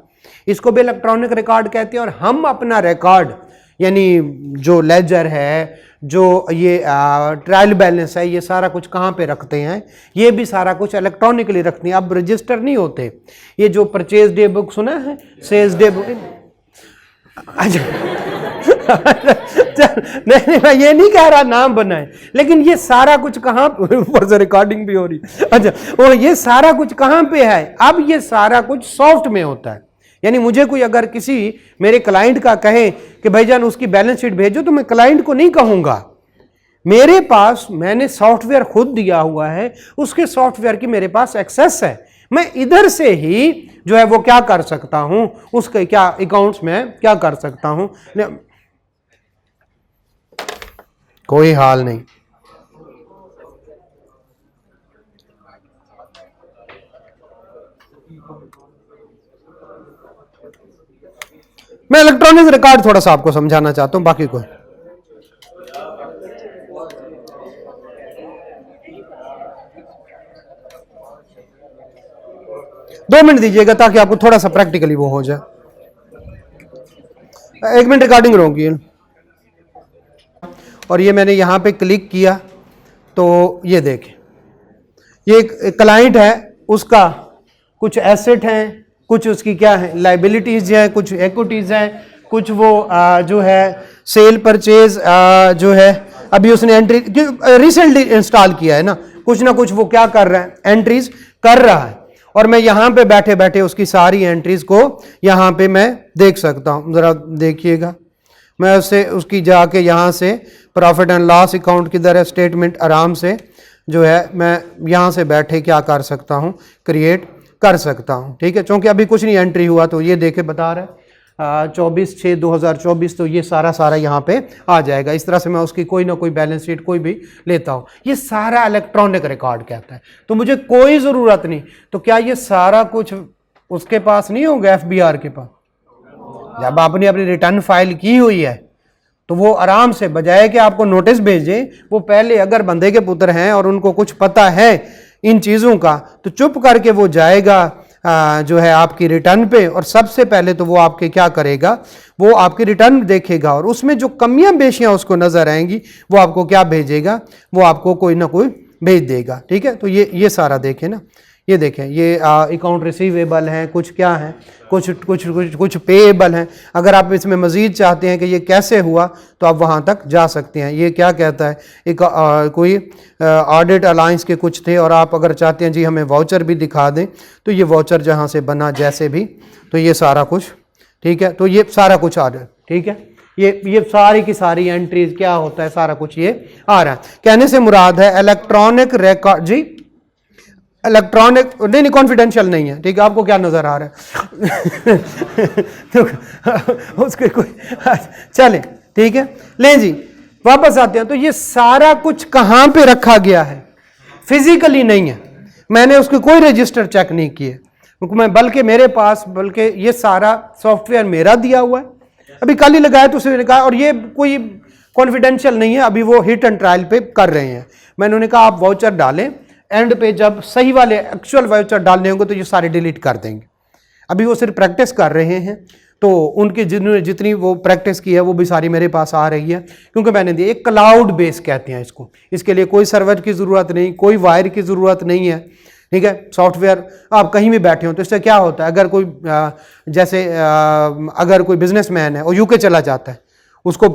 इसको भी इलेक्ट्रॉनिक रिकॉर्ड कहते हैं। और हम अपना रिकॉर्ड, यानी जो लेजर है, जो ये ट्रायल बैलेंस है, ये सारा कुछ कहाँ पे रखते हैं? ये भी सारा कुछ इलेक्ट्रॉनिकली रखते हैं। अब रजिस्टर नहीं होते। ये जो परचेज डे बुक सुना है, सेल्स डे बुक, अच्छा नहीं मैं ये नहीं कह रहा नाम बनाए, लेकिन ये सारा कुछ कहाँ ऊपर से रिकॉर्डिंग भी हो रही। अच्छा, और ये सारा कुछ कहाँ पे है? अब ये सारा कुछ सॉफ्ट में होता है। यानी मुझे कोई अगर किसी मेरे क्लाइंट का कहे कि भाईजान उसकी बैलेंस शीट भेजो, तो मैं क्लाइंट को नहीं कहूंगा। मेरे पास, मैंने सॉफ्टवेयर खुद दिया हुआ है, उसके सॉफ्टवेयर की मेरे पास एक्सेस है। मैं इधर से ही जो है वो क्या कर सकता हूं, उसके क्या अकाउंट्स में क्या कर सकता हूं। कोई हाल नहीं। मैं इलेक्ट्रॉनिक रिकॉर्ड थोड़ा सा आपको समझाना चाहता हूं, बाकी कोई। दो मिनट दीजिएगा ताकि आपको थोड़ा सा प्रैक्टिकली वो हो जाए। 1 मिनट रिकॉर्डिंग होगी। और ये मैंने यहाँ पे क्लिक किया तो ये देखें, ये एक क्लाइंट है, उसका कुछ एसेट हैं, कुछ उसकी क्या है लाइबिलिटीज है, कुछ इक्विटीज हैं, कुछ वो जो है सेल परचेज जो है अभी उसने एंट्री रिसेंटली इंस्टॉल किया है ना कुछ वो क्या कर रहा है, एंट्रीज कर रहा है। और मैं यहाँ पे बैठे बैठे उसकी सारी एंट्रीज को यहाँ पे मैं देख सकता हूँ। ज़रा देखिएगा, मैं उसकी जाके यहाँ से प्रॉफिट एंड लॉस अकाउंट किधर है, स्टेटमेंट आराम से जो है मैं यहाँ से बैठे क्या कर सकता हूँ, क्रिएट कर सकता हूँ। ठीक है, क्योंकि अभी कुछ नहीं एंट्री हुआ तो ये देखे बता रहा है 24/6/2024, तो ये सारा यहाँ पे आ जाएगा। इस तरह से मैं उसकी कोई ना कोई बैलेंस शीट कोई भी लेता हूँ। ये सारा इलेक्ट्रॉनिक रिकॉर्ड कहता है, तो मुझे कोई ज़रूरत नहीं। तो क्या ये सारा कुछ उसके पास नहीं होगा, FBR के पास? जब आपने अपनी रिटर्न फाइल की हुई है तो वो आराम से, बजाय कि आपको नोटिस भेजे, वो पहले अगर बंदे के पुत्र हैं और उनको कुछ पता है इन चीज़ों का, तो चुप करके वो जाएगा जो है आपकी रिटर्न पे, और सबसे पहले तो वो आपके क्या करेगा, वो आपकी रिटर्न देखेगा और उसमें जो कमियां बेशियां उसको नजर आएंगी वो आपको क्या भेजेगा, वो आपको कोई ना कोई भेज देगा। ठीक है, तो ये सारा देखें ना, ये देखें, ये अकाउंट रिसीवेबल हैं, कुछ क्या है, कुछ पेएबल हैं। अगर आप इसमें मज़ीद चाहते हैं कि ये कैसे हुआ तो आप वहाँ तक जा सकते हैं। ये क्या कहता है, एक कोई ऑडिट अलायंस के कुछ थे, और आप अगर चाहते हैं जी हमें वाउचर भी दिखा दें, तो ये वाउचर जहाँ से बना जैसे भी, तो ये सारा कुछ ठीक है, तो ये सारा कुछ आ रहा है। ठीक है, ये सारी की सारी एंट्रीज क्या होता है, सारा कुछ ये आ रहा है। कहने से मुराद है इलेक्ट्रॉनिक रिकॉर्ड, जी इलेक्ट्रॉनिक नहीं कॉन्फिडेंशियल नहीं है। ठीक है, आपको क्या नजर आ रहा है तो उसके कोई चले, ठीक है, ले जी वापस आते हैं। तो ये सारा कुछ कहां पे रखा गया है, फिजिकली नहीं है, मैंने उसके कोई रजिस्टर चेक नहीं किए, मैं बल्कि मेरे पास ये सारा सॉफ्टवेयर मेरा दिया हुआ है, अभी कल ही लगाया तो उसने कहा, और ये कोई कॉन्फिडेंशियल नहीं है, अभी वो हिट एंड ट्रायल पे कर रहे हैं। मैंने उन्हें कहा आप वाउचर डालें, एंड पे जब सही वाले एक्चुअल वाउचर डालने होंगे तो ये सारे डिलीट कर देंगे। अभी वो सिर्फ प्रैक्टिस कर रहे हैं, तो उनकी जिन्होंने जितनी वो प्रैक्टिस की है वो भी सारी मेरे पास आ रही है, क्योंकि मैंने दिया। एक क्लाउड बेस कहते हैं इसको, इसके लिए कोई सर्वर की ज़रूरत नहीं, कोई वायर की ज़रूरत नहीं है। ठीक है, सॉफ्टवेयर आप कहीं भी बैठे हो, तो इससे क्या होता है, अगर कोई जैसे अगर कोई बिजनेसमैन है और यूके चला जाता है, उसको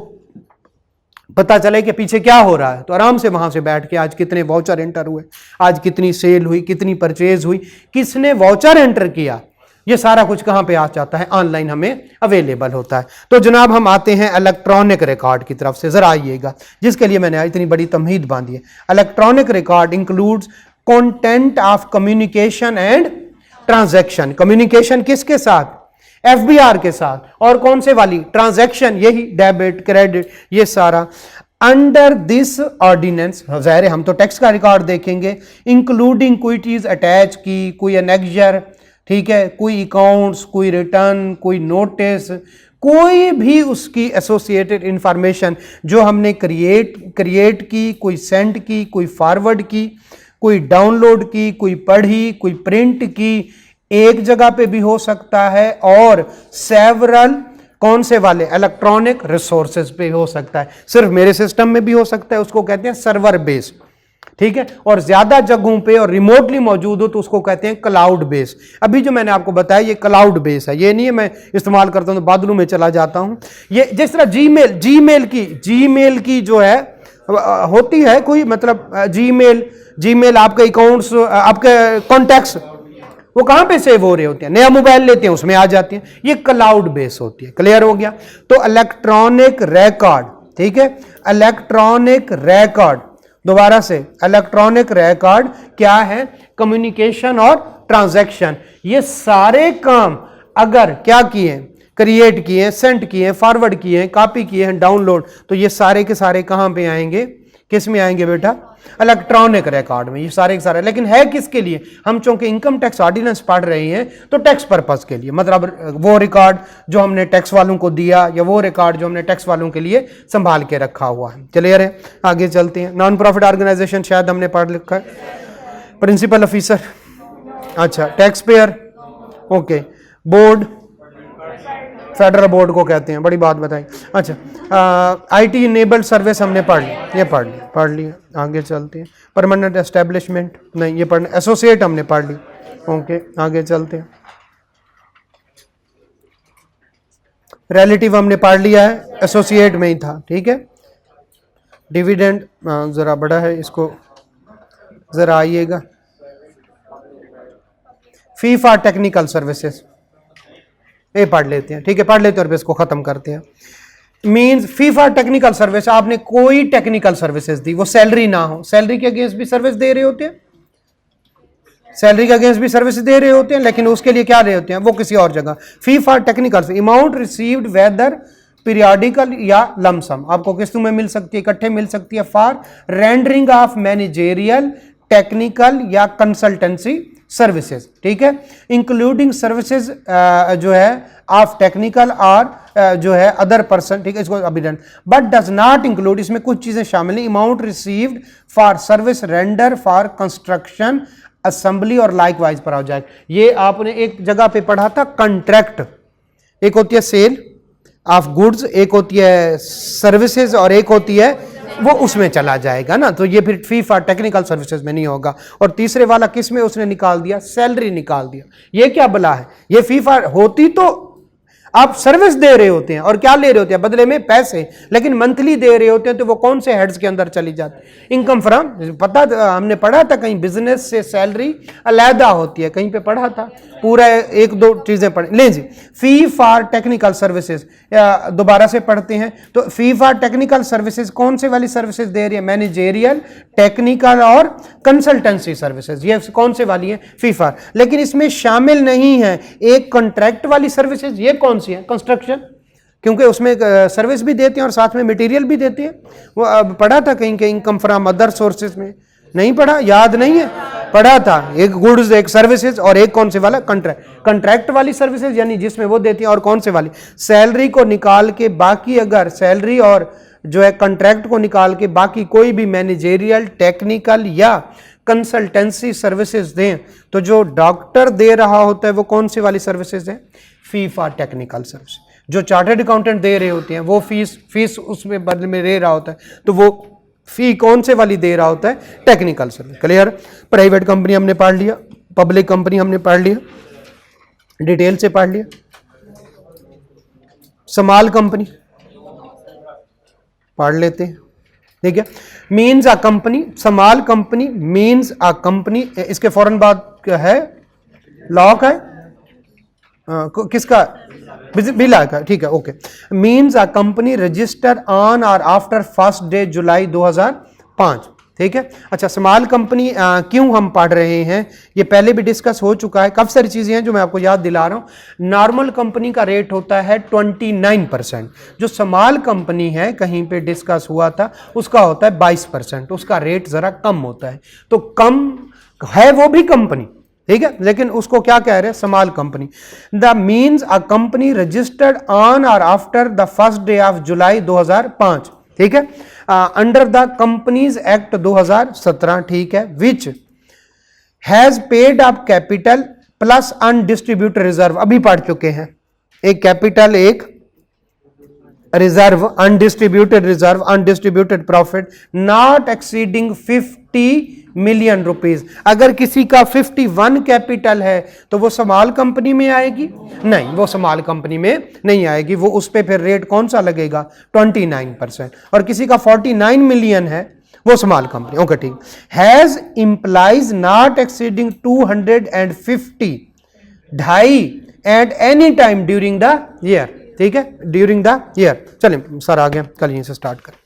पता चले कि पीछे क्या हो रहा है, तो आराम से वहां से बैठ के आज कितने वाउचर एंटर हुए, आज कितनी सेल हुई, कितनी परचेज हुई, किसने वाउचर एंटर किया, ये सारा कुछ कहां पे आ जाता है, ऑनलाइन हमें अवेलेबल होता है। तो जनाब हम आते हैं इलेक्ट्रॉनिक रिकॉर्ड की तरफ से, जरा आइएगा, जिसके लिए मैंने इतनी बड़ी तमहीद बांधी है। Electronic record includes content of communication and transaction. Communication किसके साथ, FBR के साथ, और कौन से वाली, ट्रांजैक्शन, यही डेबिट क्रेडिट, ये सारा अंडर दिस ऑर्डिनेंस। ज़ाहिर है हम तो टैक्स का रिकॉर्ड देखेंगे, इंक्लूडिंग कोई चीज अटैच की, कोई एनेक्जर, ठीक है, कोई अकाउंट्स, कोई रिटर्न, कोई नोटिस, कोई भी उसकी एसोसिएटेड इंफॉर्मेशन जो हमने क्रिएट की, कोई सेंड की, कोई फॉरवर्ड की, कोई डाउनलोड की, कोई पढ़ी, कोई प्रिंट की, एक जगह पे भी हो सकता है, और सेवरल कौन से वाले इलेक्ट्रॉनिक रिसोर्सेज पे हो सकता है, सिर्फ मेरे सिस्टम में भी हो सकता है, उसको कहते हैं सर्वर बेस। ठीक है, और ज्यादा जगहों पे और रिमोटली मौजूद हो तो उसको कहते हैं क्लाउड बेस। अभी जो मैंने आपको बताया ये क्लाउड बेस है, ये नहीं है मैं इस्तेमाल करता हूं तो बादलों में चला जाता हूं। ये जिस तरह जीमेल की जो है होती है कोई, मतलब जीमेल आपके अकाउंट्स, आपके कॉन्टैक्ट्स वो कहां पे सेव हो रहे होते हैं, नया मोबाइल लेते हैं उसमें आ जाती हैं, ये क्लाउड बेस होती है। क्लियर हो गया? तो इलेक्ट्रॉनिक रिकॉर्ड, ठीक है, इलेक्ट्रॉनिक रिकॉर्ड, दोबारा से इलेक्ट्रॉनिक रिकॉर्ड क्या है, कम्युनिकेशन और ट्रांजैक्शन, ये सारे काम अगर क्या किए, क्रिएट किए, सेंड किए, फॉरवर्ड किए, कॉपी किए हैं, डाउनलोड, तो ये सारे के सारे कहां पे आएंगे, किस में आएंगे बेटा? इलेक्ट्रॉनिक रिकॉर्ड में। ये सारे के सारे, लेकिन है किसके लिए? हम चूंकि इनकम टैक्स ऑर्डिनेंस पढ़ रहे हैं तो टैक्स पर्पस के लिए, मतलब वो रिकॉर्ड जो हमने टैक्स वालों को दिया या वो रिकॉर्ड जो हमने टैक्स वालों के लिए संभाल के रखा हुआ है। क्लियर है? आगे चलते हैं। नॉन प्रॉफिट ऑर्गेनाइजेशन शायद हमने पढ़ लिखा है। प्रिंसिपल ऑफिसर, अच्छा, tax payer, okay, board, federal board को कहते हैं, बड़ी बात बताई। अच्छा, आईटी इनेबल्ड सर्विस हमने पढ़ ली, ये पढ़ लिया। आगे चलते हैं। परमानेंट एस्टेब्लिशमेंट नहीं, ये पढ़ना। एसोसिएट हमने पढ़ ली, ओके। आगे चलते हैं। रिलेटिव हमने पढ़ लिया है, एसोसिएट में ही था, ठीक है। डिविडेंड जरा बड़ा है, इसको जरा आइएगा। फी फॉर टेक्निकल सर्विसेज ये पढ़ लेते हैं, ठीक है, पढ़ लेते हैं और इसको खत्म करते हैं। Means fee for technical service, आपने कोई टेक्निकल सर्विसेज दी, वो सैलरी ना हो, सैलरी के अगेंस्ट भी सर्विस दे रहे होते हैं, सैलरी के अगेंस्ट भी सर्विस दे रहे होते हैं, लेकिन उसके लिए क्या रहे होते हैं? वो किसी और जगह। Fee for technical, amount received whether periodical या लमसम, आपको किस्तों में मिल सकती है, इकट्ठे मिल सकती है। For rendering of managerial, technical या कंसल्टेंसी सर्विसेज, ठीक है, इंक्लूडिंग सर्विसेज जो है ऑफ टेक्निकल और जो है अदर पर्सन, ठीक है, इसको अभी बट डज नॉट इंक्लूड, इसमें कुछ चीजें शामिल हैं। Amount received for service render for construction, assembly और लाइकवाइज प्रोजेक्ट। ये आपने एक जगह पे पढ़ा था, कॉन्ट्रैक्ट, एक होती है सेल ऑफ गुड्स, एक होती है सर्विसेज और एक होती है वो उसमें चला जाएगा ना, तो ये फिर फी फॉर टेक्निकल सर्विसेज में नहीं होगा। और तीसरे वाला किस में उसने निकाल दिया? सैलरी निकाल दिया। ये क्या बला है? ये फी फॉर होती तो आप सर्विस दे रहे होते हैं और क्या ले रहे होते हैं बदले में? पैसे, लेकिन मंथली दे रहे होते हैं तो वो कौन से हेड्स के अंदर चली जाती? इनकम फ्रॉम, पता हमने पढ़ा था कहीं बिजनेस से सैलरी अलहदा होती है, कहीं पे पढ़ा था, पूरा एक दो चीजें पढ़ ले जी। फी फॉर टेक्निकल सर्विसेज दोबारा से पढ़ते हैं, तो फी फॉर टेक्निकल सर्विसेज कौन से वाली सर्विसेज दे रही है? मैनेजेरियल, टेक्निकल और कंसल्टेंसी सर्विसेज, ये कौन से वाली है? Fee for. लेकिन इसमें शामिल नहीं है एक कॉन्ट्रैक्ट वाली सर्विसेज, ये कौन सी है? कंस्ट्रक्शन, क्योंकि उसमें सर्विस भी देते हैं और साथ में मटेरियल भी देते हैं। वो पढ़ा था कहीं के इनकम फ्रॉम अदर सोर्सेज में, नहीं पढ़ा? याद नहीं है? पढ़ा था, एक गुड्स, एक सर्विसेज और एक कौन से वाला? कॉन्ट्रैक्ट। कॉन्ट्रैक्ट वाली सर्विसेज यानी जिसमें वो देती है, और कौन से वाली? सैलरी को निकाल के बाकी, अगर सैलरी और जो है कॉन्ट्रैक्ट को निकाल के बाकी कोई भी मैनेजेरियल, टेक्निकल या कंसल्टेंसी सर्विसेज दें, तो जो डॉक्टर दे रहा होता है वो कौन सी वाली सर्विसेज है? फी फॉर टेक्निकल सर्विस। जो चार्टर्ड अकाउंटेंट दे रहे होते हैं वो फीस उसमें बदले में दे रहा होता है, तो वो फी कौन से वाली दे रहा होता है? Technical service. Clear? Private company हमने पढ़ लिया, पब्लिक कंपनी हमने पढ़ लिया, डिटेल से पढ़ लिया। स्मॉल कंपनी पढ़ लेते हैं, ठीक है। Means a company, small company means a company, इसके फौरन बाद है लॉक है किसका? बिला का, ठीक है, okay. Means a company register on और आफ्टर 1 जुलाई 2005, ठीक है। अच्छा, स्मॉल कंपनी क्यों हम पढ़ रहे हैं? ये पहले भी डिस्कस हो चुका है, काफी सारी चीजें हैं जो मैं आपको याद दिला रहा हूं। नॉर्मल कंपनी का रेट होता है 29%, जो स्मॉल कंपनी है कहीं पे डिस्कस हुआ था उसका होता है 22%, उसका रेट जरा कम होता है। तो कम है वो भी कंपनी, ठीक है, लेकिन उसको क्या कह रहे हैं? Small company. The means a company registered on और आफ्टर द 1 जुलाई 2005, ठीक है, अंडर द कंपनीज एक्ट 2017, ठीक है, which has paid up capital plus undistributed reserve, अभी पढ़ चुके हैं, एक कैपिटल एक reserve, undistributed reserve, undistributed profit not exceeding 50 million rupees. अगर किसी का 51 कैपिटल है तो वो स्मॉल कंपनी में आएगी? नहीं, वो स्मॉल कंपनी में नहीं आएगी, वो उस पे फिर रेट कौन सा लगेगा? 29%। और किसी का 49 मिलियन है वो स्मॉल कंपनी, ओके, ठीक। हैज इंप्लाइज नॉट एक्सीडिंग 250 ढाई at any time during the year, ठीक है, ड्यूरिंग द ईयर। चलिए सर आ गया, कल यहीं से स्टार्ट करें।